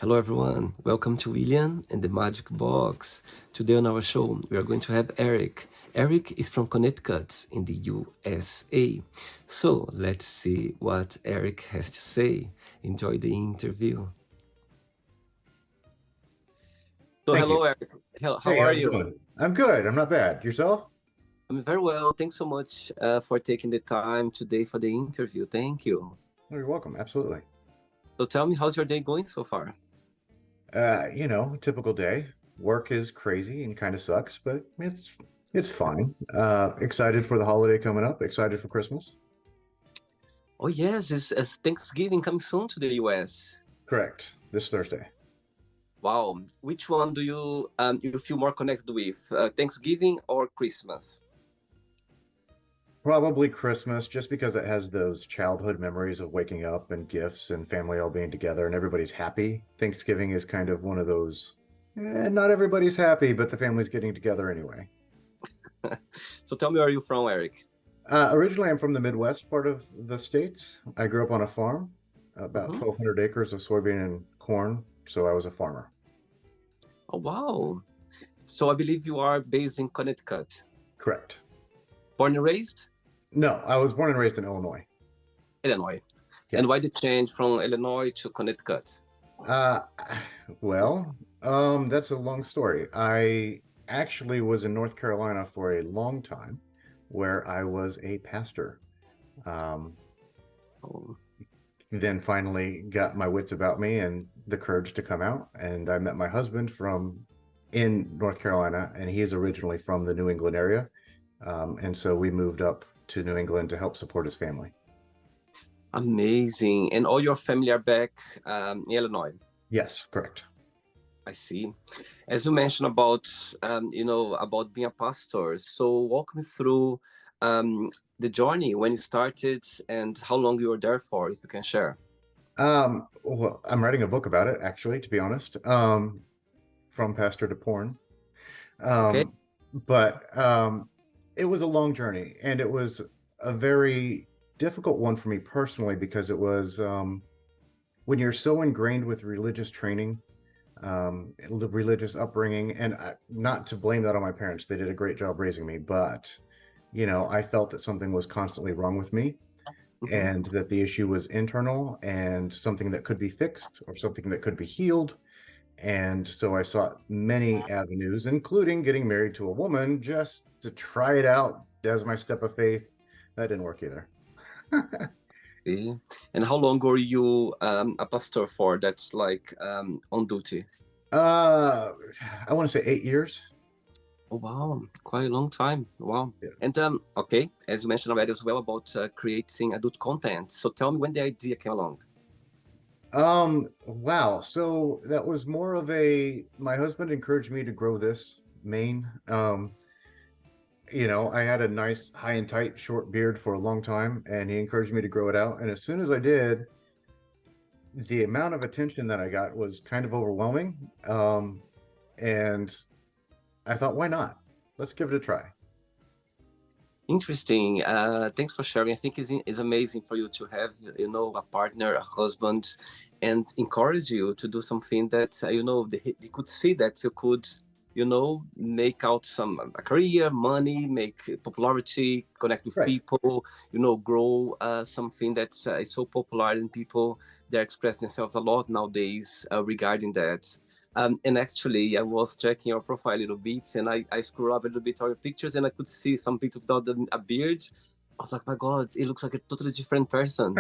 Hello, everyone. Welcome to William and the Magic Box. Today on our show, we are going to have Erik. Erik is from Connecticut in the USA. So let's see what Erik has to say. Enjoy the interview. So, Thank you. hello, Erik. How Hey, are how's it you? going? I'm good. I'm not bad. Yourself? I'm very well. Thanks so much for taking the time today for the interview. Thank you. Oh, you're welcome. Absolutely. So, tell me, how's your day going so far? Typical day. Work is crazy and kind of sucks, but it's fine. Excited for the holiday coming up. Excited for Christmas. Oh, yes, it's Thanksgiving coming soon to the US. Correct. This Thursday. Wow. Which one do you feel more connected with, Thanksgiving or Christmas? Probably Christmas, just because it has those childhood memories of waking up and gifts and family all being together and everybody's happy. Thanksgiving is kind of one of those, not everybody's happy, but the family's getting together anyway. So tell me, where are you from, Erik? Originally, I'm from the Midwest part of the States. I grew up on a farm, about Hmm. 1,200 acres of soybean and corn, so I was a farmer. Oh, wow. So I believe you are based in Connecticut. Correct. Born and raised? No, I was born and raised in Illinois. Illinois. Yeah. And why the change from Illinois to Connecticut? Uh, that's a long story. I actually was in North Carolina for a long time, where I was a pastor. Um, Oh, then finally got my wits about me and the courage to come out. And I met my husband from in North Carolina, and he is originally from the New England area. And so we moved up to New England to help support his family. amazing. And all your family are back in Illinois. Yes, correct. I see. As you mentioned about, about being a pastor. So walk me through the journey when you started and how long you were there for, if you can share. Well, I'm writing a book about it, actually, to be honest. From pastor to porn. Okay. Um, but it was a long journey, and it was a very difficult one for me personally because it was when you're so ingrained with religious training, the religious upbringing, and not to blame that on my parents. They did a great job raising me, but I felt that something was constantly wrong with me Mhm. and that the issue was internal and something that could be fixed or something that could be healed. And so I sought many avenues, including getting married to a woman just to try it out as my step of faith. That didn't work either. See. And how long were you a pastor for? That's like on duty. uh, I want to say 8 years. Oh, wow, quite a long time. Wow. Yeah. And okay, as you mentioned already as well about creating adult content. So tell me when the idea came along. Wow. So that was more of my husband encouraged me to grow this mane. I had a nice high and tight short beard for a long time, and he encouraged me to grow it out. And as soon as I did, the amount of attention that I got was kind of overwhelming. And I thought, why not? Let's give it a try. Interesting. Thanks for sharing. I think it's amazing for you to have, a partner, a husband, and encourage you to do something that, they could see that you could, make out some a career, money, make popularity, connect with Right. people, grow something that's is so popular and people they're expressing themselves a lot nowadays regarding that. And actually, I was checking your profile a little bit, and I scrolled up a little bit on your pictures, and I could see some pictures without a beard. I was like, my God, it looks like a totally different person.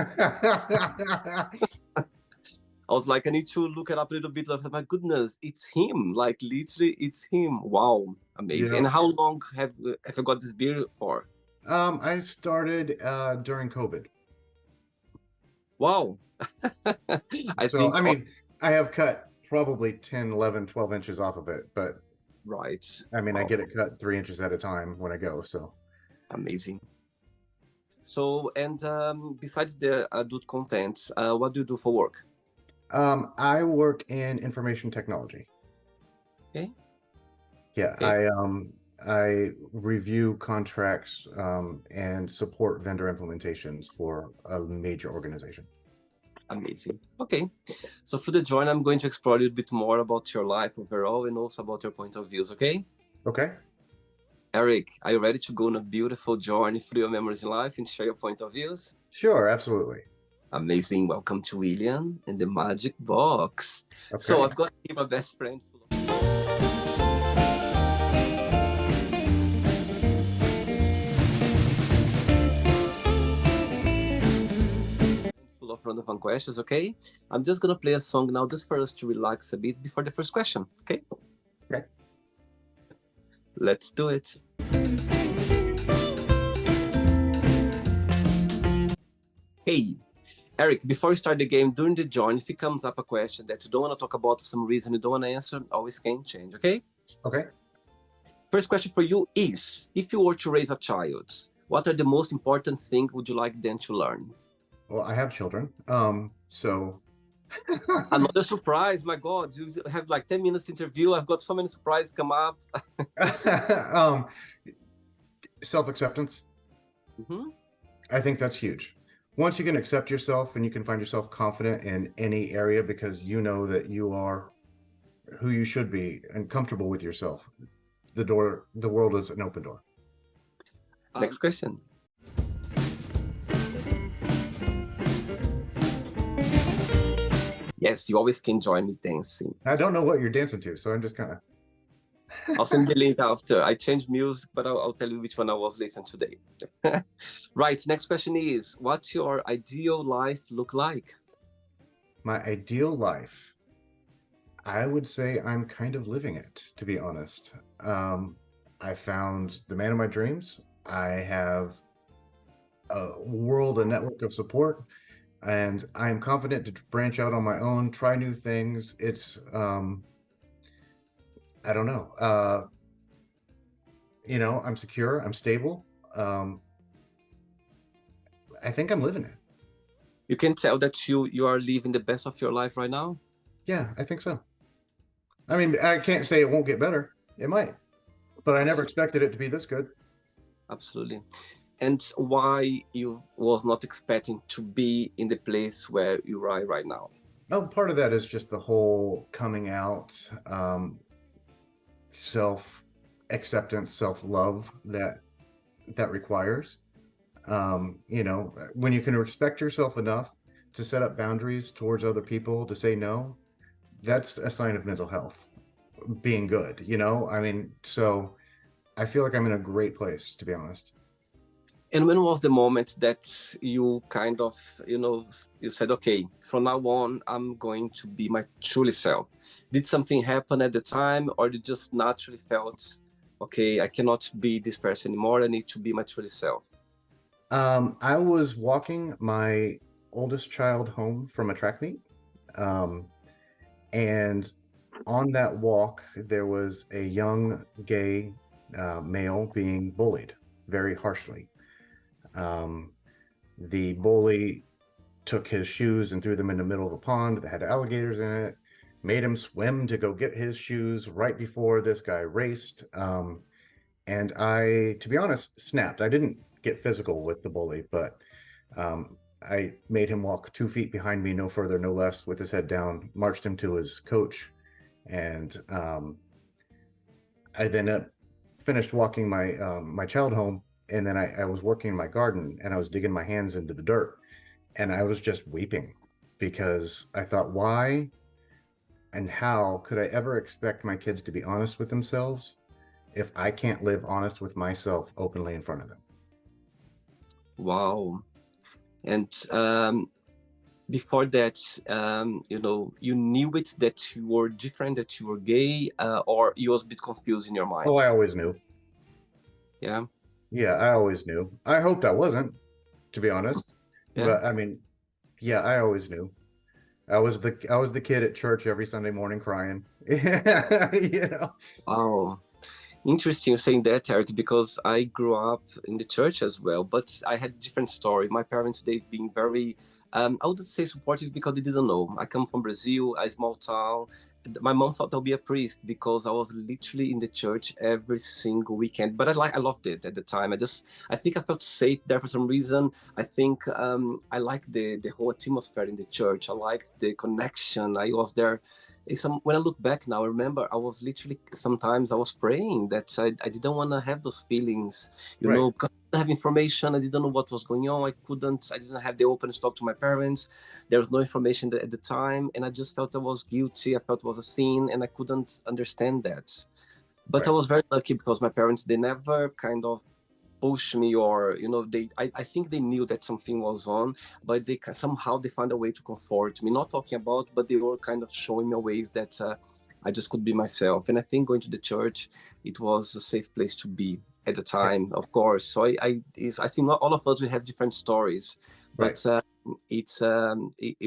I was like, I need to look it up a little bit. I was like, my goodness, it's him. Like literally, it's him. Wow, amazing. And Yeah. how long have you got this beard for? I started during COVID. Wow. I So, think, I mean, I have cut probably 10, 11, 12 inches off of it, but right. I mean, I Wow, get it cut 3 inches at a time when I go. So, amazing. So, and besides the adult content, what do you do for work? I work in information technology. Okay. Yeah, Okay. I review contracts and support vendor implementations for a major organization. Amazing. Okay. So through the journey, I'm going to explore a little bit more about your life overall and also about your point of views, okay? Okay. Erik, are you ready to go on a beautiful journey through your memories in life and share your point of views? Sure, absolutely. Amazing. Welcome to William and the Magic Box. So Okay. I've got here my best friend. Full of random questions, okay? I'm just gonna play a song now just for us to relax a bit before the first question, okay? Okay. Let's do it. Hey, Erik, before we start the game, during the join, if it comes up a question that you don't want to talk about for some reason, you don't want to answer, always can change, okay? Okay. First question for you is, if you were to raise a child, what are the most important things would you like them to learn? Well, I have children. So Another surprise, my God, you have like 10 minutes interview. I've got so many surprises come up. Self-acceptance. Mm-hmm. I think that's huge. Once you can accept yourself and you can find yourself confident in any area because you know that you are who you should be and comfortable with yourself, the world is an open door. Next question. Yes, you always can join me dancing. I don't know what you're dancing to, so I'm just kind of. I'll send the link after. I changed music, but I'll tell you which one I was listening today. Right, next question is, what's your ideal life look like? My ideal life, I would say I'm kind of living it, to be honest. I found the man of my dreams. I have a network of support, and I am confident to branch out on my own, try new things. It's, I don't know. I'm secure, I'm stable. I think I'm living it. You can tell that you are living the best of your life right now? Yeah, I think so. I mean, I can't say it won't get better. It might, but I never expected it to be this good. Absolutely. And why you was not expecting to be in the place where you are right now? Oh, part of that is just the whole coming out, self-acceptance, self-love that requires. When you can respect yourself enough to set up boundaries towards other people, to say no, that's a sign of mental health being good, I mean, so I feel like I'm in a great place, to be honest. And when was the moment that you kind of, you said, okay, from now on, I'm going to be my truly self? Did something happen at the time, or you just naturally felt, okay, I cannot be this person anymore, I need to be my truly self? I was walking my oldest child home from a track meet. And on that walk, there was a young gay male being bullied very harshly. The bully took his shoes and threw them in the middle of a pond that had alligators in it, made him swim to go get his shoes right before this guy raced. And I, to be honest, snapped. I didn't get physical with the bully, but I made him walk 2 feet behind me, no further, no less, with his head down, marched him to his coach. And I then finished walking my child home. And then I was working in my garden and I was digging my hands into the dirt. And I was just weeping because I thought, why and how could I ever expect my kids to be honest with themselves if I can't live honest with myself openly in front of them? Wow. And before that, you knew it that you were different, that you were gay, or you was a bit confused in your mind? Oh, I always knew. Yeah. Yeah, I always knew. I hoped I wasn't, to be honest. Yeah. But I mean, yeah, I always knew. I was the kid at church every Sunday morning crying. Wow. Interesting you saying that, Eric, because I grew up in the church as well, but I had a different story. My parents, they've been very, I wouldn't say supportive because they didn't know. I come from Brazil, a small town. My mom thought I'll be a priest because I was literally in the church every single weekend. But I loved it at the time. I think I felt safe there for some reason. I think I liked the whole atmosphere in the church. I liked the connection. I was there when I look back now, I remember I was literally sometimes I was praying that I didn't want to have those feelings, Right. because I didn't have information. I didn't know what was going on. I didn't have the openness to talk to my parents. There was no information at the time. And I just felt I was guilty. I felt it was a sin and I couldn't understand that. But I Right. was very lucky because my parents, they never kind of push me or I think they knew that something was on, but somehow they find a way to comfort me, not talking about, but they were kind of showing me ways that I just could be myself. And I think going to the church, it was a safe place to be at the Right. time, of course. So I think not all of us, we have different stories, Right. but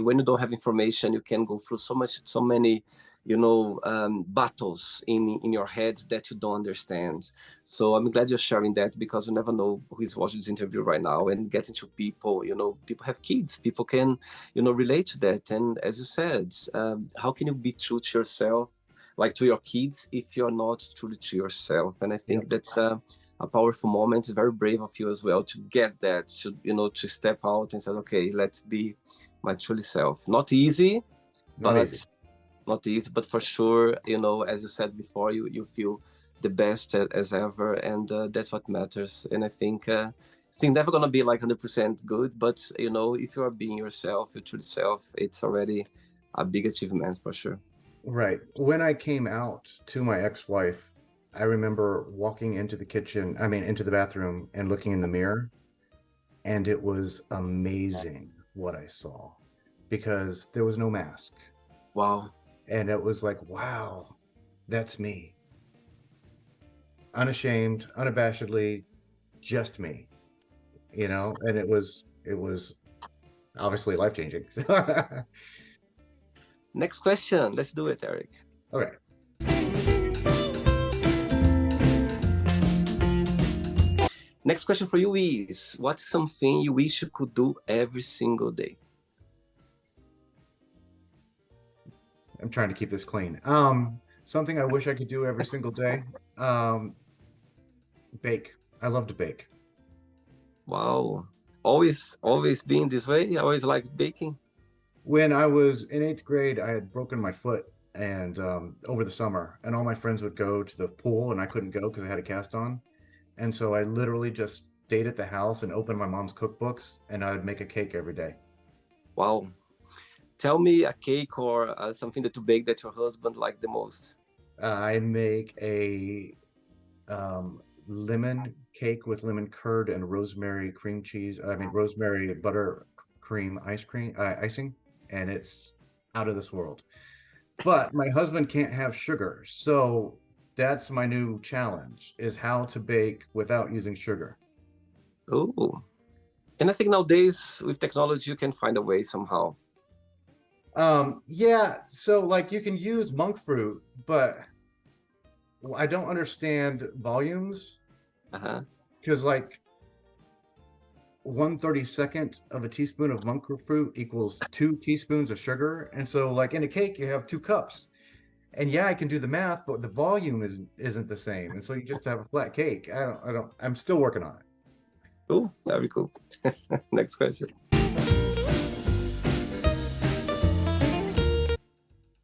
when you don't have information, you can go through so many battles in your head that you don't understand. So I'm glad you're sharing that, because you never know who is watching this interview right now, and getting to people, people have kids, people can, relate to that. And as you said, how can you be true to yourself, like to your kids, if you're not truly to yourself? And I Yep. think that's a powerful moment. It's very brave of you as well to get that, to step out and say, okay, let's be my truly self. Not easy, Not but easy. not easy, but for sure, as you said before, you feel the best as ever, and that's what matters. And I think it's never gonna be like 100% good, but if you are being yourself, your true self, it's already a big achievement for sure. Right. When I came out to my ex-wife, I remember walking into the kitchen, I mean, into the bathroom and looking in the mirror, and it was amazing what I saw because there was no mask. Wow. And it was like, wow, that's me. Unashamed, unabashedly, just me, and it was obviously life-changing. Next question, let's do it, Eric. Okay. Next question for you is, what's something you wish you could do every single day? I'm trying to keep this clean. Something I wish I could do every single day. Bake. I love to bake. Wow. Always been this way? I always liked baking? When I was in 8th grade, I had broken my foot and over the summer, and all my friends would go to the pool and I couldn't go because I had a cast on. And so I literally just stayed at the house and opened my mom's cookbooks, and I would make a cake every day. Wow. Tell me a cake or something that you bake that your husband liked the most. I make a lemon cake with lemon curd and rosemary cream cheese. I mean, rosemary butter cream icing, and it's out of this world. But my husband can't have sugar, so that's my new challenge, is how to bake without using sugar. Oh, and I think nowadays with technology, you can find a way somehow. Yeah, so like you can use monk fruit, but I don't understand volumes Uh-huh. because like 1/32 of a teaspoon of monk fruit equals 2 teaspoons of sugar. And so like in a cake, you have 2 cups. And yeah, I can do the math, but the volume isn't the same. And so you just have a flat cake. I'm still working on it. Cool, very cool. Next question.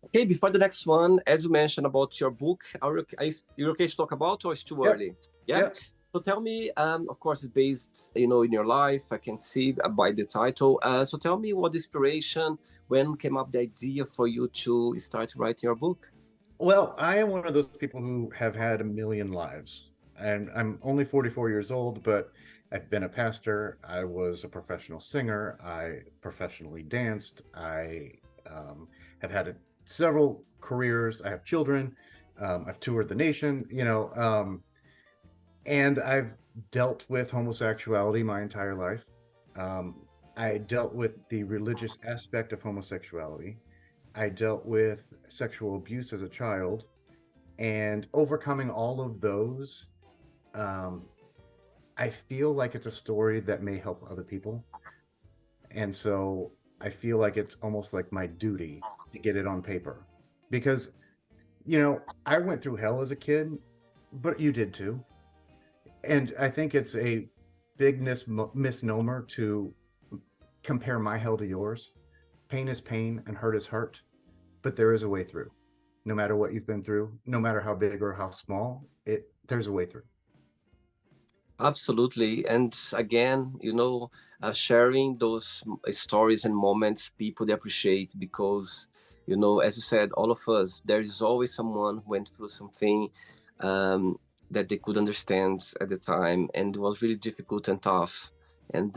Okay, before the next one, as you mentioned about your book, you okay to talk about, or it's too Yep. early? Yeah. Yep. So tell me, of course, it's based, in your life. I can see by the title. So tell me what inspiration, when came up the idea for you to start writing your book? Well, I am one of those people who have had a million lives, and I'm only 44 years old, but I've been a pastor. I was a professional singer. I professionally danced. I have had several careers. I have children. I've toured the nation, and I've dealt with homosexuality my entire life. Um, I dealt with the religious aspect of homosexuality. I dealt with sexual abuse as a child. And overcoming all of those, um, I feel like it's a story that may help other people. And so I feel like it's almost like my duty to get it on paper because, I went through hell as a kid, but you did too. And I think it's a big misnomer to compare my hell to yours. Pain is pain and hurt is hurt, but there is a way through. No matter what you've been through, no matter how big or how small, there's a way through. Absolutely. And again, sharing those stories and moments, people they appreciate because, as you said, all of us, there is always someone who went through something that they could understand at the time, and it was really difficult and tough. And,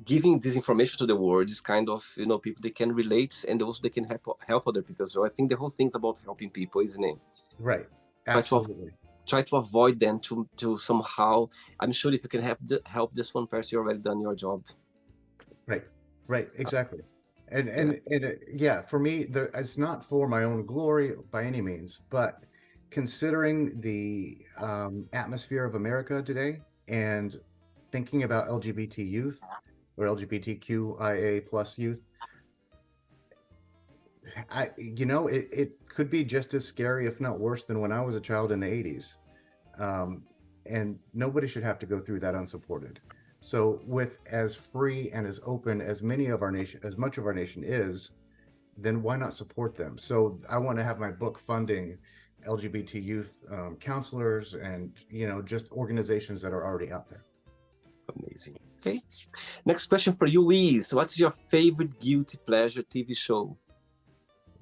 giving this information to the world is kind of, people they can relate and also they can help other people. So I think the whole thing is about helping people, isn't it? Right. Try to Absolutely. try to avoid them to somehow. I'm sure if you can help this one person, you already done your job. Right. Exactly. And Yeah. yeah, for me, it's not for my own glory by any means, but considering the atmosphere of America today and thinking about LGBT youth or LGBTQIA plus youth, it could be just as scary, if not worse, than when I was a child in the 80s. And nobody should have to go through that unsupported. So with as free and as open as much of our nation is, then why not support them? So I want to have my book funding LGBT youth counselors and, just organizations that are already out there. Amazing. Okay. Next question for you is, what's your favorite guilty pleasure TV show?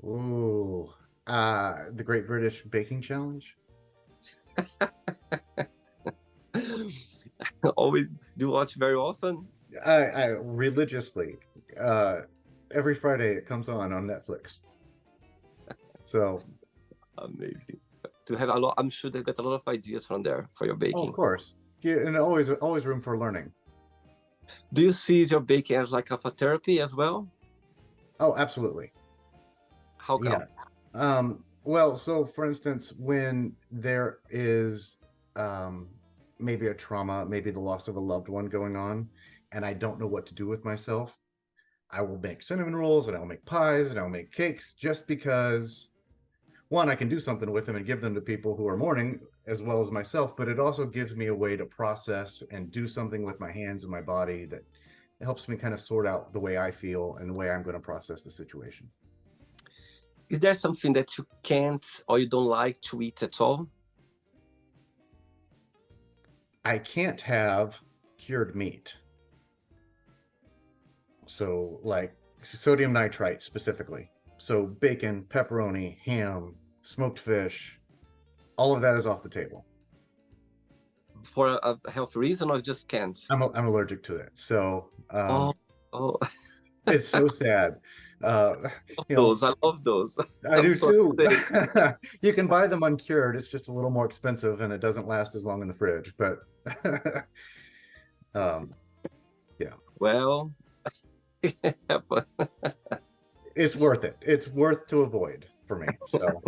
Ooh, the Great British Baking Challenge. Always do watch very often? I religiously, every Friday it comes on Netflix. So amazing. To have a lot, I'm sure they got a lot of ideas from there for your baking. of course, yeah, and always room for learning. Do you see your baking as like a therapy as well? Oh, absolutely. How come? Yeah. Well, so for instance, when there is maybe a trauma, maybe the loss of a loved one going on, and I don't know what to do with myself, I will make cinnamon rolls and I'll make pies and I'll make cakes just because, one, I can do something with them and give them to people who are mourning as well as myself, but it also gives me a way to process and do something with my hands and my body that helps me kind of sort out the way I feel and the way I'm going to process the situation. Is there something that you can't or you don't like to eat at all? I can't have cured meat. So like sodium nitrite specifically. So bacon, pepperoni, ham, smoked fish, all of that is off the table. For a health reason or just can't? I'm allergic to it. So oh. It's so sad. I love those. I do too. You can buy them uncured. It's just a little more expensive and it doesn't last as long in the fridge. But yeah. Well, it's worth it. It's worth to avoid for me. So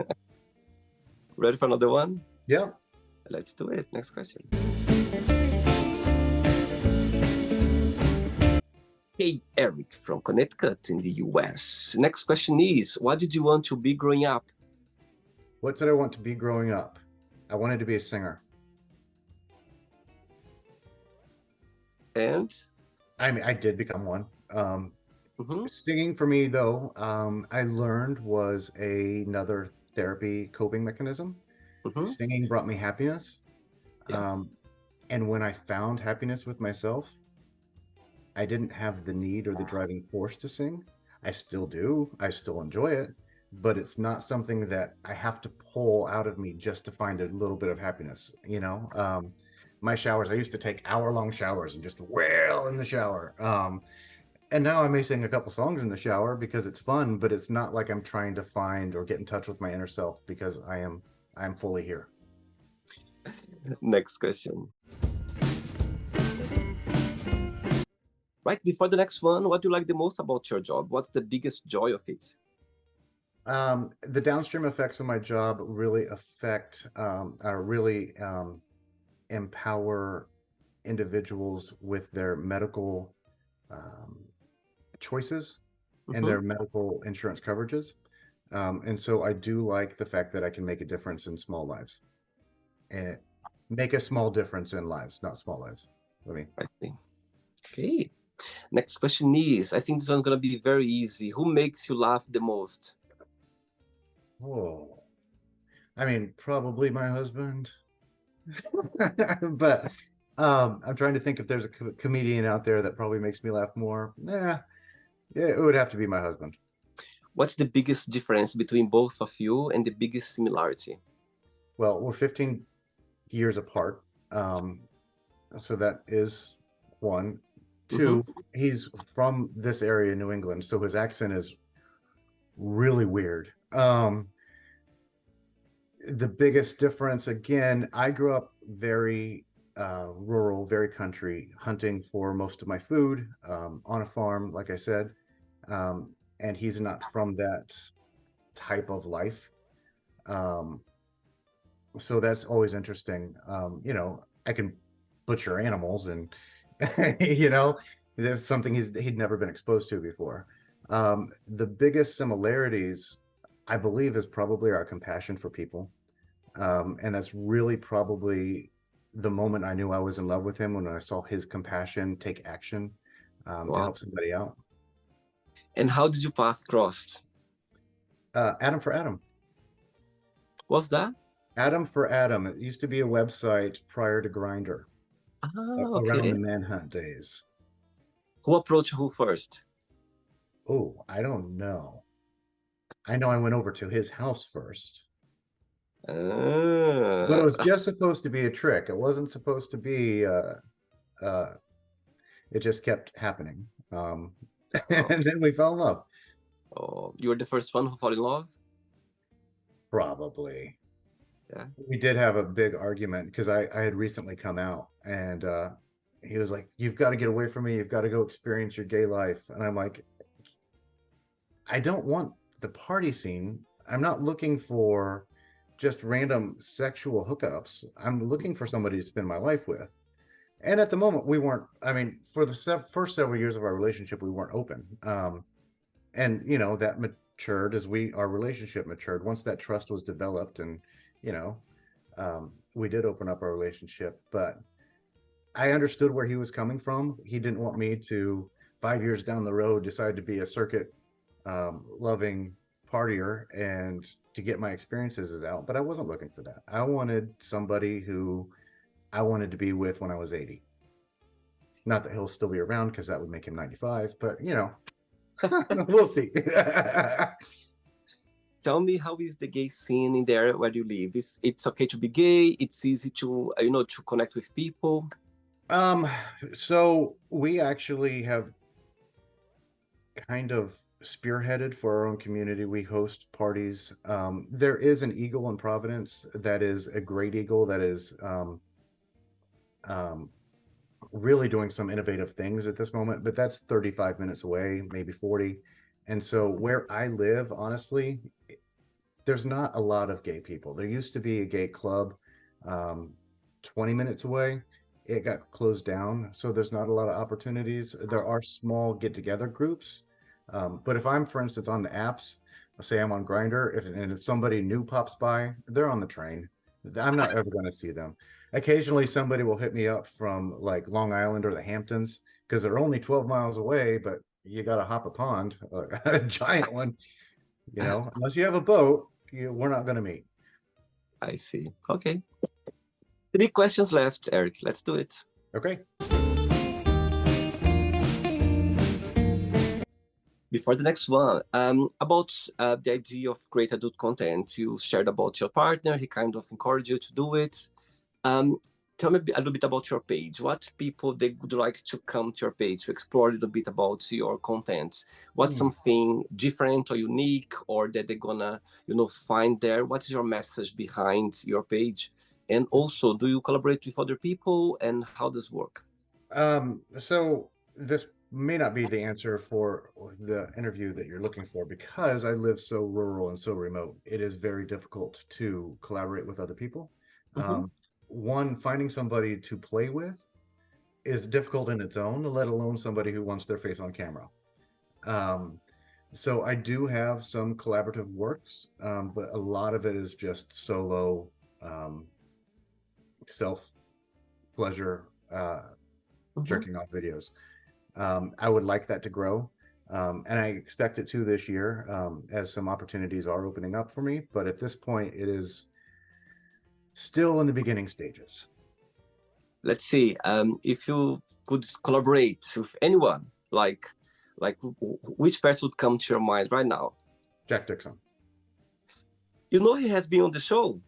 ready for another one? Yeah. Let's do it. Next question. Hey, Erik from Connecticut in the US. Next question is, what did you want to be growing up? What did I want to be growing up? I wanted to be a singer. And? I mean, I did become one. Singing for me, though, I learned was another therapy coping mechanism. Singing brought me happiness. Yeah. And when I found happiness with myself, I didn't have the need or the driving force to sing. I still do. I still enjoy it, but it's not something that I have to pull out of me just to find a little bit of happiness. My showers, I used to take hour-long showers and just wail in the shower. And now I may sing a couple songs in the shower because it's fun, but it's not like I'm trying to find or get in touch with my inner self because I'm fully here. Next question. Right before the next one, what do you like the most about your job? What's the biggest joy of it? The downstream effects of my job really affect, really empower individuals with their medical um, choices and Hmm. their medical insurance coverages. And so I do like the fact that I can make a difference in small lives and make a small difference in lives, not small lives. I mean, I think. Okay. Next question is, I think this one's gonna be very easy. Who makes you laugh the most? oh, I mean, probably my husband, but I'm trying to think if there's a comedian out there that probably makes me laugh more. Yeah, it would have to be my husband. What's the biggest difference between both of you and the biggest similarity? Well, we're 15 years apart. So that is one. Hmm. Two, he's from this area in New England, so his accent is really weird. The biggest difference, again, I grew up very rural, very country, hunting for most of my food on a farm, like I said. And he's not from that type of life. Um, so that's always interesting. I can butcher animals and you know, there's something he'd never been exposed to before. The biggest similarities, I believe, is probably our compassion for people. And that's really probably the moment I knew I was in love with him, when I saw his compassion take action to Wow. help somebody out. And how did you path crossed? Adam for Adam. What's that? Adam for Adam. It used to be a website prior to Grinder, Ah, around the okay. Manhunt days. Who approached who first? Oh, I don't know. I know I went over to his house first, but it Ah, was just supposed to be a trick. It wasn't supposed to be. Uh, it just kept happening, oh, and then we fell in love. oh, you were the first one who fell in love? Probably. Yeah. We did have a big argument because I had recently come out, and he was like, "You've got to get away from me. You've got to go experience your gay life." And I'm like, I don't want the party scene. I'm not looking for just random sexual hookups. I'm looking for somebody to spend my life with. And at the moment, we weren't. I mean, for the first several years of our relationship, we weren't open. And that matured as our relationship matured. Once that trust was developed, and you know, we did open up our relationship. But I understood where he was coming from. He didn't want me to 5 years down the road decide to be a circuit loving partier and to get my experiences out. But I wasn't looking for that. I wanted somebody who I wanted to be with when I was 80. Not that he'll still be around, because that would make him 95, but we'll see. Tell me, how is the gay scene in there where you live? It's okay to be gay? It's easy to to connect with people? um, so we actually have kind of spearheaded for our own community. We host parties. There is an eagle in Providence that is a great eagle that is um, really doing some innovative things at this moment, but that's 35 minutes away, maybe 40. And so where I live, honestly, there's not a lot of gay people. There used to be a gay club um, 20 minutes away. It got closed down, so there's not a lot of opportunities. There are small get-together groups, but if I'm, for instance, on the apps, say I'm on Grinder, if somebody new pops by, they're on the train. I'm not ever going to see them. Occasionally, somebody will hit me up from like Long Island or the Hamptons, because they're only 12 miles away, but you got to hop a pond, a giant one, unless you have a boat, we're not going to meet. I see. Okay. Three questions left, Eric. Let's do it. Okay. Before the next one, about the idea of great adult content, you shared about your partner. He kind of encouraged you to do it. Um, Tell me a little bit about your page. What people they would like to come to your page to explore a little bit about your content? What's Hmm. something different or unique, or that they're gonna, find there? What is your message behind your page? And also, do you collaborate with other people, and how does work? So this may not be the answer for the interview that you're looking for because I live so rural and so remote. It is very difficult to collaborate with other people. Hmm. One, finding somebody to play with is difficult in its own, let alone somebody who wants their face on camera. Um, so I do have some collaborative works, but a lot of it is just solo, um, self pleasure, Hmm. jerking off videos. I would like that to grow. And I expect it to this year, as some opportunities are opening up for me. But at this point, it is still in the beginning stages. Let's see. If you could collaborate with anyone, like which person would come to your mind right now? Jack Dixon. You know he has been on the show.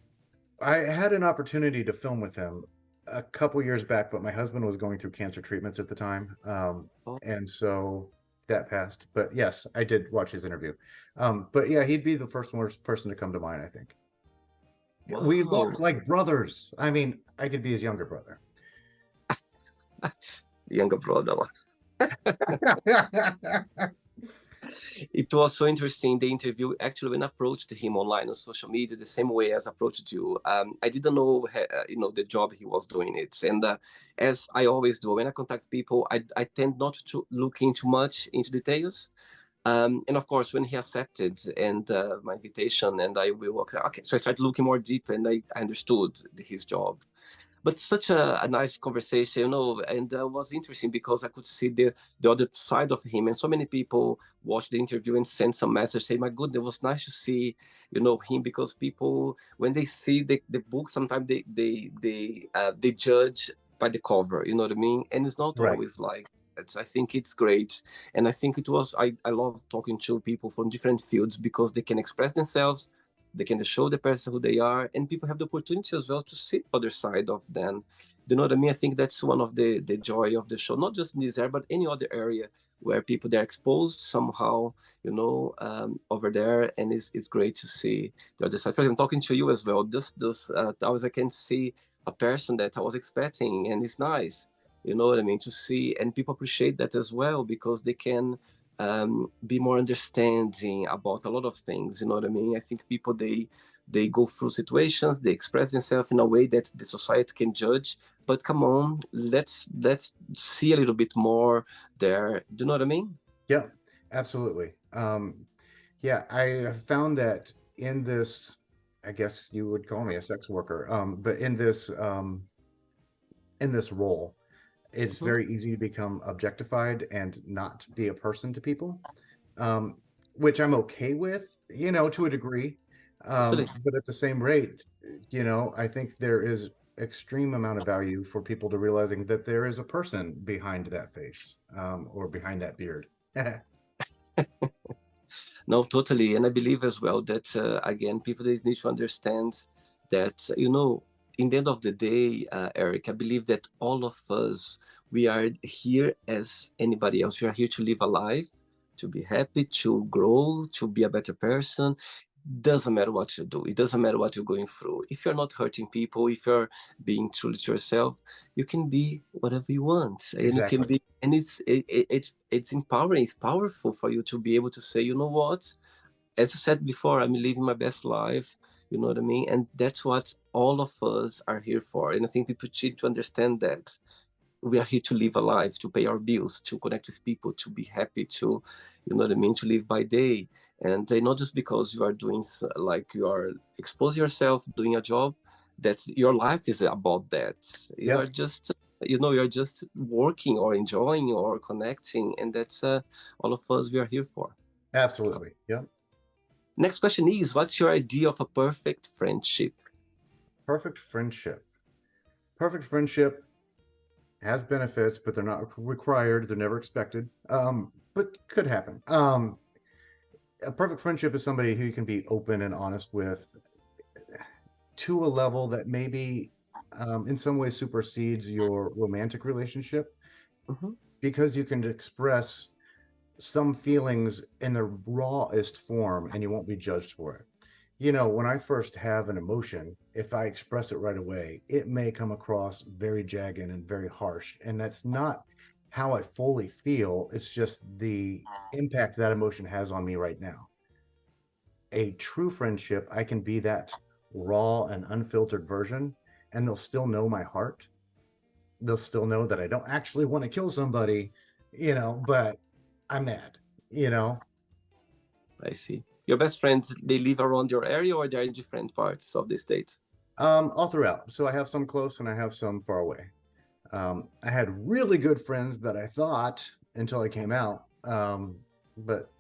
I had an opportunity to film with him a couple years back, but my husband was going through cancer treatments at the time. Oh, And so that passed. But yes, I did watch his interview. But yeah, he'd be the first worst person to come to mind, I think. We wow. look like brothers. I mean, I could be his younger brother. Younger brother. It was so interesting. The interview actually, when I approached him online on social media, the same way as I approached you, I didn't know, the job he was doing it. And as I always do, when I contact people, I tend not to look into much into details. And of course, when he accepted and my invitation, and I will work, okay, so I started looking more deep, and I understood his job. But such a nice conversation, and was interesting because I could see the other side of him. And so many people watched the interview and sent some message saying, my goodness, it was nice to see, him, because people, when they see the book, sometimes they judge by the cover, you know what I mean? And it's not Right. always like, I think it's great. And I think I love talking to people from different fields because they can express themselves, they can show the person who they are, and people have the opportunity as well to see the other side of them. Do you know what I mean? I think that's one of the joy of the show, not just in this area, but any other area where people, they're exposed somehow, over there, and it's great to see the other side. For example, talking to you as well, just those hours I can see a person that I was expecting, and it's nice. You know what I mean? To see, and people appreciate that as well because they can be more understanding about a lot of things. You know what I mean? I think people, they go through situations, they express themselves in a way that the society can judge. But come on, let's see a little bit more there. Do you know what I mean? Yeah, absolutely. Yeah, I have found that in this, I guess you would call me a sex worker, but in this role, it's Mhm. very easy to become objectified and not be a person to people, um, which I'm okay with, to a degree. Totally. But at the same rate, I think there is extreme amount of value for people to realizing that there is a person behind that face, or behind that beard. No, totally. And I believe as well that, again, people, they need to understand that, in the end of the day, Erik, I believe that all of us, we are here as anybody else. We are here to live a life, to be happy, to grow, to be a better person. Doesn't matter what you do. It doesn't matter what you're going through. If you're not hurting people, if you're being true to yourself, you can be whatever you want, and you can Exactly. be, and it's empowering. It's powerful for you to be able to say, you know what, as I said before, I'm living my best life. You know what I mean? And that's what all of us are here for. And I think people need to understand that we are here to live a life, to pay our bills, to connect with people, to be happy, to, you know what I mean, to live by day. And not just because you are doing, like, you are exposing yourself, doing a job, that's your life is about that. You are Yep. just, you're just working or enjoying or connecting. And that's all of us, we are here for. Absolutely. Yep. Next question is, what's your idea of a perfect friendship? Perfect friendship. Perfect friendship has benefits, but they're not required. They're never expected. But could happen. A perfect friendship is somebody who you can be open and honest with to a level that maybe, in some way supersedes your romantic relationship, Hmm. because you can express some feelings in the rawest form and you won't be judged for it. When I first have an emotion, if I express it right away, it may come across very jagged and very harsh. And that's not how I fully feel. It's just the impact that emotion has on me right now. A true friendship, I can be that raw and unfiltered version, and they'll still know my heart. They'll still know that I don't actually want to kill somebody, but I'm mad, you know. I see. Your best friends, they live around your area or they're in different parts of the state? All throughout. So I have some close and I have some far away. I had really good friends that I thought until I came out, but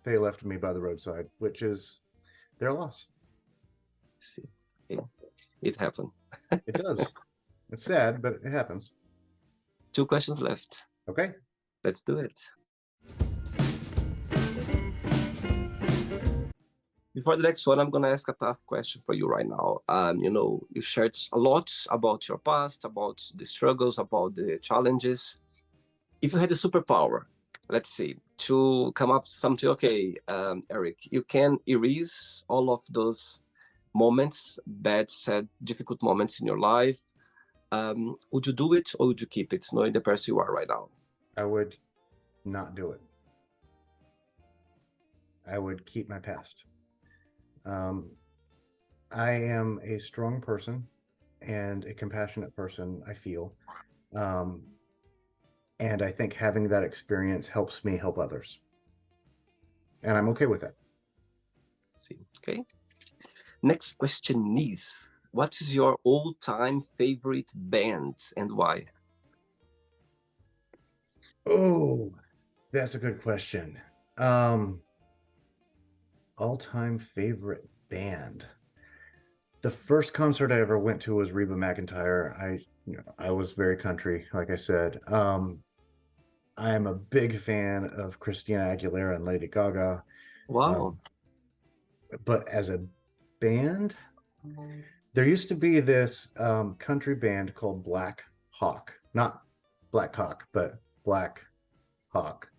they left me by the roadside, which is their loss. I see. Okay. It happened. It does. It's sad, but it happens. 2 questions left. Okay. Let's do it. Before the next one, I'm going to ask a tough question for you right now. You shared a lot about your past, about the struggles, about the challenges. If you had a superpower, let's see, to come up with something, okay, Erik, you can erase all of those moments, bad, sad, difficult moments in your life. Would you do it or would you keep it, knowing the person you are right now? I would not do it. I would keep my past. I am a strong person and a compassionate person, I feel. And I think having that experience helps me help others. And I'm okay with it. See, okay. Next question is, what is your all-time favorite band and why? Oh, that's a good question. All-time favorite band. The first concert I ever went to was Reba McEntire. I was very country, like I said. I am a big fan of Christina Aguilera and Lady Gaga. Wow. But as a band, there used to be this country band called Black Hawk. Not Black Hawk, but Black Hawk.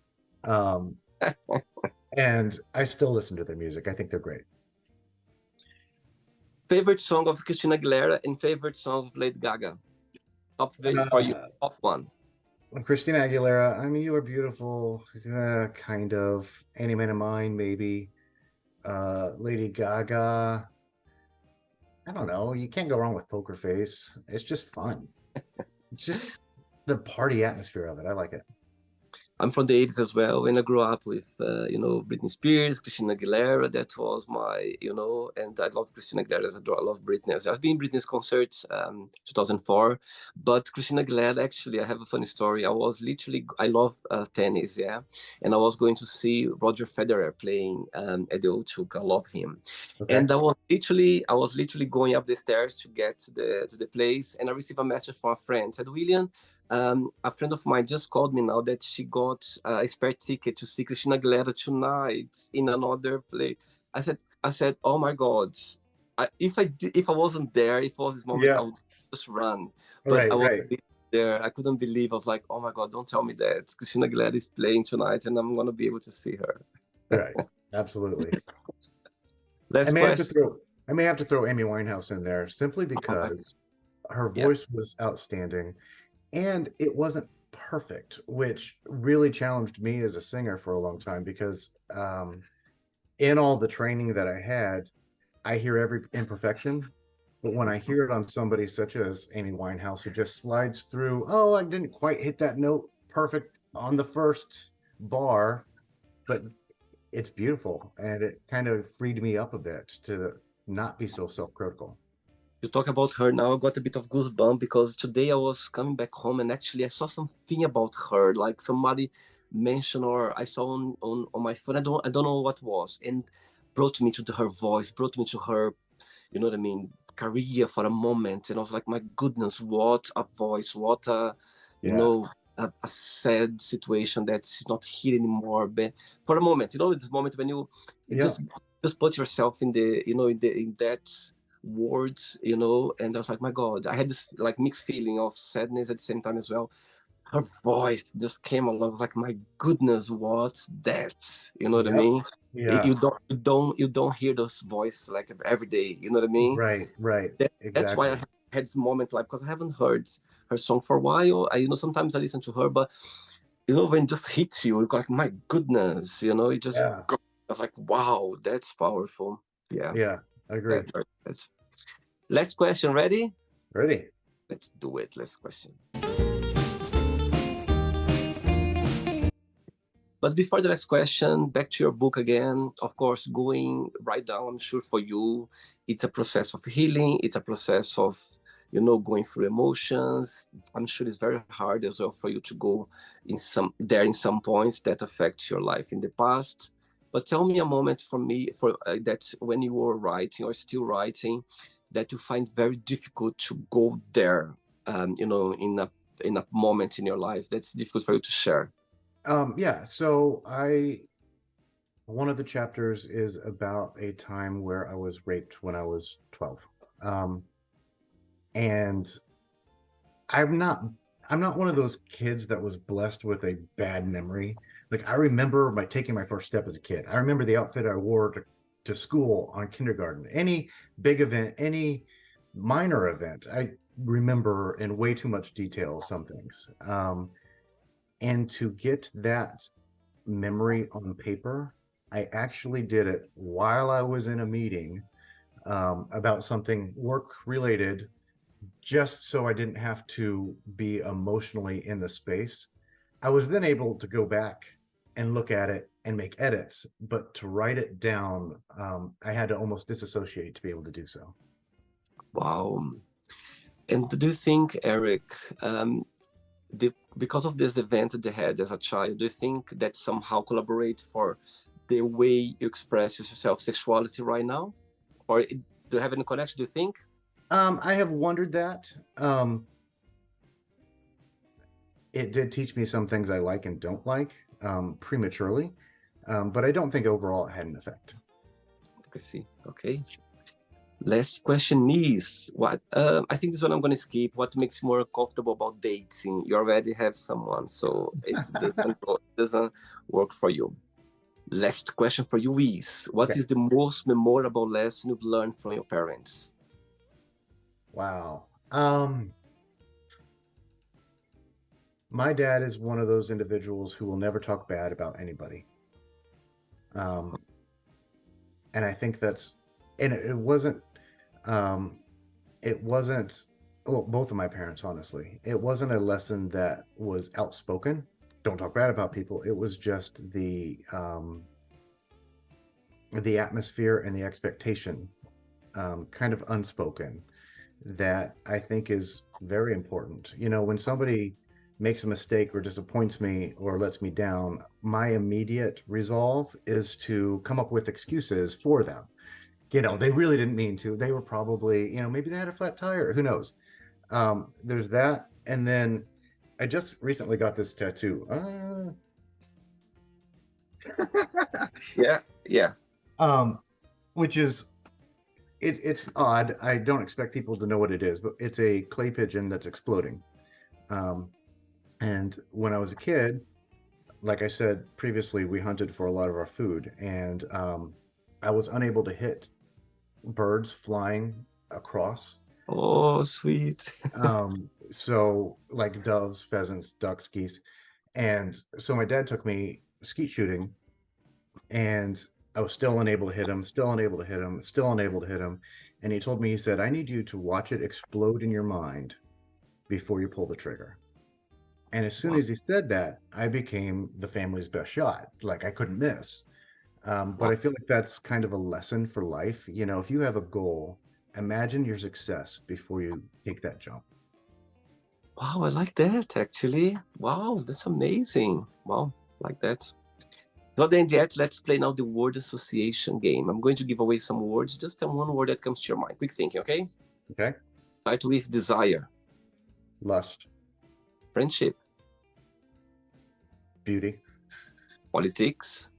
And I still listen to their music. I think they're great. Favorite song of Christina Aguilera and favorite song of Lady Gaga? For you, top one. Christina Aguilera, I mean, You Are Beautiful, kind of. Any Man of Mine, maybe. Lady Gaga, I don't know. You can't go wrong with Poker Face. It's just fun. It's just the party atmosphere of it. I like it. I'm from the 80s as well, and I grew up with, Britney Spears, Christina Aguilera. That was my, and I love Christina Aguilera as I love Britney. I've been in Britney's concerts, 2004, but Christina Aguilera, actually, I have a funny story. I love tennis, yeah, and I was going to see Roger Federer playing at the O2. I love him, Okay. and I was literally going up the stairs to get to the place, and I received a message from a friend. Said, William, a friend of mine just called me now that she got a spare ticket to see Christina Aguilera tonight in another place. I said, oh my God! If I wasn't there, if it was this moment, I would just run. But I was there. I couldn't believe. I was like, oh my God! Don't tell me that Christina Aguilera is playing tonight, and I'm gonna be able to see her. Right. Absolutely. Last question. I may have to throw Amy Winehouse in there simply because her voice was outstanding. And it wasn't perfect, which really challenged me as a singer for a long time because in all the training that I had, I hear every imperfection. But when I hear it on somebody such as Amy Winehouse, it just slides through, oh, I didn't quite hit that note perfect on the first bar, but it's beautiful. And it kind of freed me up a bit to not be so self-critical. You talk about her now, I got a bit of goosebump because today I was coming back home and actually I saw something about her, like somebody mentioned or I saw on my phone. I don't know what it was, and brought me to her voice, brought me to her, you know what I mean, career for a moment. And I was like, my goodness, what a voice, what a, a sad situation that she's not here anymore. But for a moment, this moment when you just put yourself in the, in that words, and I was like, my God, I had this like mixed feeling of sadness at the same time as well. Her voice just came along. I was like, my goodness, what's that? You know what I mean? Yeah. You don't hear those voices like every day. You know what I mean? Right. Exactly. That's why I had this moment, like, because I haven't heard her song for a while. Sometimes I listen to her, but when it just hits you, you're like, my goodness, it just Yeah. goes. I was like, wow, that's powerful. Yeah, Yeah, I agree. that's. Last question, ready? Ready? Let's do it. Last question. But before the last question, back to your book again. Of course, going right now, I'm sure for you, it's a process of healing. It's a process of, going through emotions. I'm sure it's very hard as well for you to go in some points that affect your life in the past. But tell me a moment for that when you were writing or still writing, that you find very difficult to go there. In a moment in your life that's difficult for you to share. Yeah, so one of the chapters is about a time where I was raped when I was 12. And I'm not one of those kids that was blessed with a bad memory. Like I remember taking my first step as a kid. I remember the outfit I wore to school on kindergarten. Any big event, any minor event, I remember in way too much detail some things. And to get that memory on paper, I actually did it while I was in a meeting about something work related, just so I didn't have to be emotionally in the space. I was then able to go back and look at it and make edits, but to write it down, I had to almost disassociate to be able to do so. Wow. And do you think, Erik, because of this event that they had as a child, do you think that somehow collaborate for the way you express yourself sexuality right now? Or do you have any connection, do you think? I have wondered that. It did teach me some things I like and don't like prematurely, but I don't think overall it had an effect. I see. Okay. Last question is what I think this one I'm gonna skip. What makes you more comfortable about dating? You already have someone, so it doesn't work for you. Last question for you is what Okay. is the most memorable lesson you've learned from your parents? Wow. My dad is one of those individuals who will never talk bad about anybody. And I think and it wasn't, well, both of my parents, honestly, it wasn't a lesson that was outspoken. Don't talk bad about people. It was just the atmosphere and the expectation, kind of unspoken, that I think is very important. When somebody makes a mistake or disappoints me or lets me down, my immediate resolve is to come up with excuses for them. They really didn't mean to. They were probably, maybe they had a flat tire. Who knows? There's that. And then I just recently got this tattoo. Yeah, yeah. Which is it's odd. I don't expect people to know what it is, but it's a clay pigeon that's exploding. And when I was a kid, like I said previously, we hunted for a lot of our food, and I was unable to hit birds flying across. Oh, sweet. So like doves, pheasants, ducks, geese. And so my dad took me skeet shooting, and I was still unable to hit him, still unable to hit him, still unable to hit him. And he said, I need you to watch it explode in your mind before you pull the trigger. And as soon Wow. as he said that, I became the family's best shot. Like I couldn't miss. But Wow. I feel like that's kind of a lesson for life. If you have a goal, imagine your success before you take that jump. Wow, I like that actually. Wow, that's amazing. Wow, like that. Not the end yet. Let's play now the word association game. I'm going to give away some words. Just tell one word that comes to your mind. Quick thinking, okay? Okay. Start with desire, Lust, friendship, beauty, politics,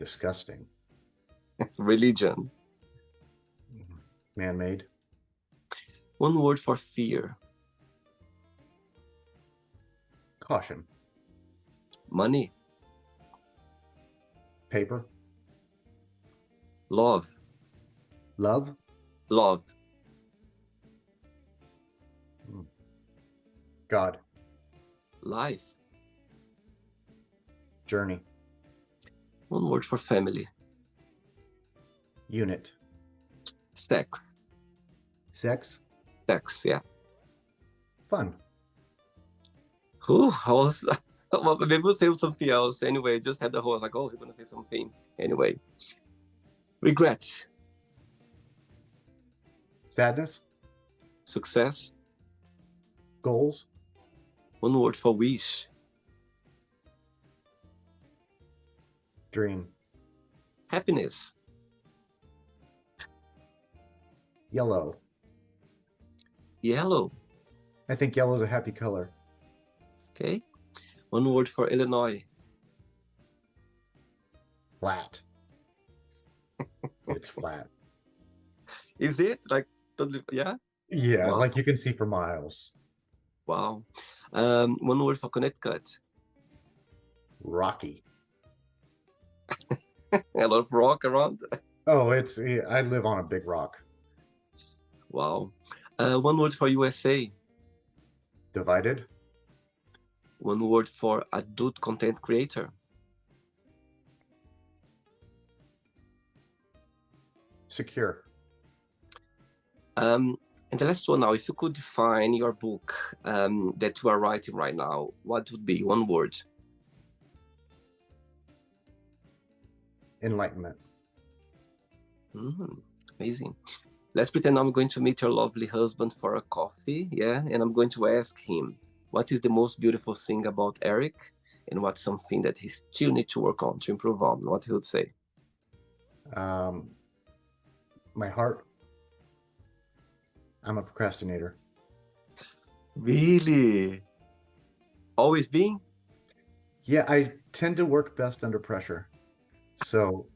disgusting, religion. man-made, One word for fear, caution, money, paper, love, love, love, God, life, Journey. One word for family. Unit. Sex. Sex. Sex, yeah. Fun. I was, well, maybe we'll say something else. Anyway, just had the whole, like, oh, he's going to say something. Anyway. Regret. Sadness. Success. Goals. One word for wish. Dream. Happiness. Yellow. Yellow. I think yellow is a happy color. Okay. One word for Illinois. Flat. It's flat. Is it? Like, totally, yeah? Yeah, Wow. like you can see for miles. Wow. One word for Connecticut. Rocky. A lot of rock around. Oh, I live on a big rock. Wow. One word for USA. Divided. One word for adult content creator. Secure. And the last one now, if you could define your book that you are writing right now, what would be one word? Enlightenment. Amazing. Let's pretend I'm going to meet your lovely husband for a coffee, yeah? And I'm going to ask him, what is the most beautiful thing about Erik? And what's something that he still needs to work on, to improve on? What he would say? My heart. I'm a procrastinator. Really? Always been? Yeah, I tend to work best under pressure. So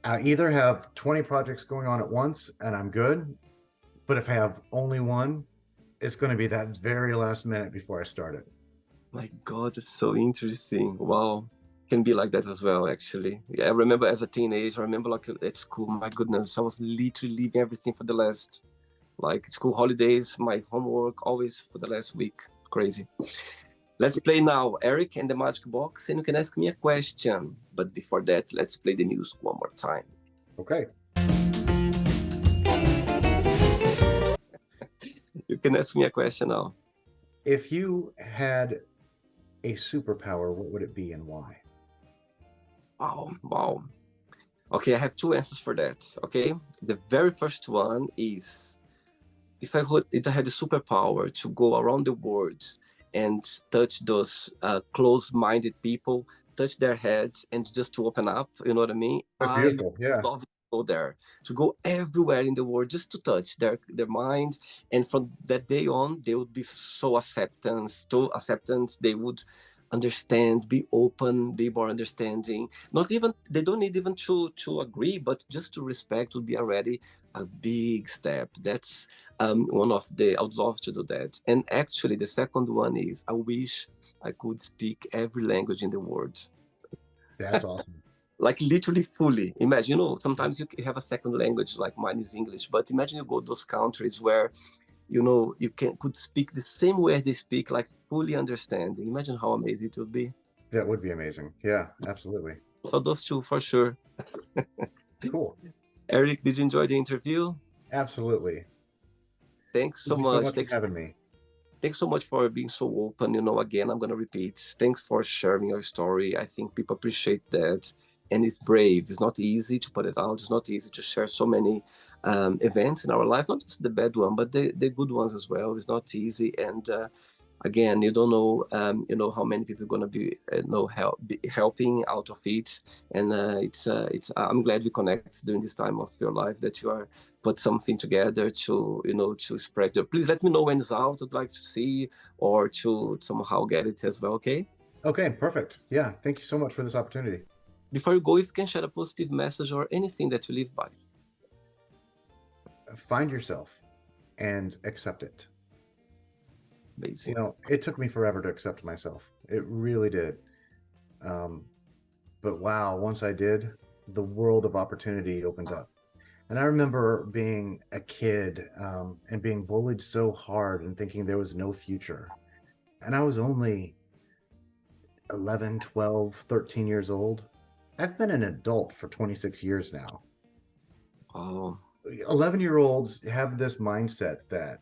I either have 20 projects going on at once and I'm good, but if I have only one, it's going to be that very last minute before I start it. My God, it's so interesting. Wow. Can be like that as well, actually. Yeah, I remember as a teenager, I remember like at school, my goodness, I was literally leaving everything for the last, like school holidays, my homework, always for the last week. Crazy. Let's play now, Erik and the Magic Box, and you can ask me a question. But before that, let's play the news one more time. Okay. You can ask me a question now. If you had a superpower, what would it be and why? Wow. Okay, I have two answers for that. Okay, the very first one is if I had the superpower to go around the world and touch those close-minded people, touch their heads, and just to open up, you know what I mean? That's I beautiful. Yeah. love to go there, to go everywhere in the world, just to touch their mind. And from that day on, they would be so acceptance. They would understand, be open, be more understanding. Not even they don't need even to agree, but just to respect would be already a big step. That's one of the I would love to do that. And actually, the second one is I wish I could speak every language in the world. That's awesome. Like literally fully. Imagine, sometimes you have a second language, like mine is English, but imagine you go to those countries where you could speak the same way they speak, like fully understanding. Imagine how amazing it would be. That would be amazing. Yeah, absolutely. So those two for sure. Cool. Erik, did you enjoy the interview? Absolutely. Thanks so Thank you much. so much for having me. Thanks so much for being so open. Again, I'm going to repeat. Thanks for sharing your story. I think people appreciate that. And it's brave. It's not easy to put it out. It's not easy to share so many events in our lives, not just the bad one, but the good ones as well. It's not easy. And again, you don't know, how many people are going to be, helping out of it. And I'm glad we connect during this time of your life, that you are put something together to, to spread your, please let me know when it's out. I'd like to see, or to somehow get it as well. Okay. Okay, perfect. Yeah. Thank you so much for this opportunity. Before you go, if you can share a positive message or anything that you live by. Find yourself and accept it. Amazing. It took me forever to accept myself. It really did. But wow, once I did, the world of opportunity opened up. And I remember being a kid and being bullied so hard and thinking there was no future. And I was only 11, 12, 13 years old. I've been an adult for 26 years now. Oh, 11-year-olds have this mindset that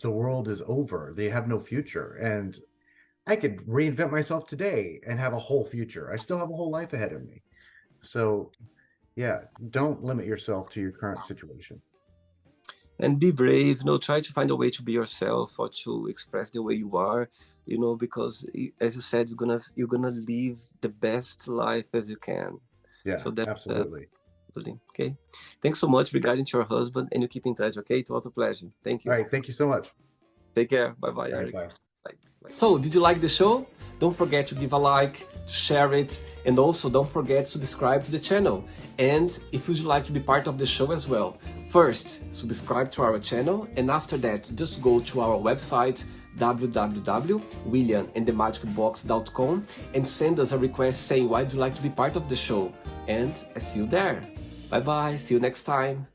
the world is over. They have no future. And I could reinvent myself today and have a whole future. I still have a whole life ahead of me. So, yeah, don't limit yourself to your current situation. and be brave, try to find a way to be yourself or to express the way you are, because as you said, you're gonna live the best life as you can. Yeah, So that's absolutely. okay. Thanks so much regarding to your husband, and you keep in touch, okay? It was a pleasure. Thank All you. right. Thank you so much. Take care. Bye bye, All right. Erik. Bye. Bye. So, did you like the show? Don't forget to give a like, share it, and also don't forget to subscribe to the channel. And if you'd like to be part of the show as well, first, subscribe to our channel, and after that, just go to our website, www.williamandthemagicbox.com, and send us a request saying why do you like to be part of the show. And I see you there. Bye bye, see you next time.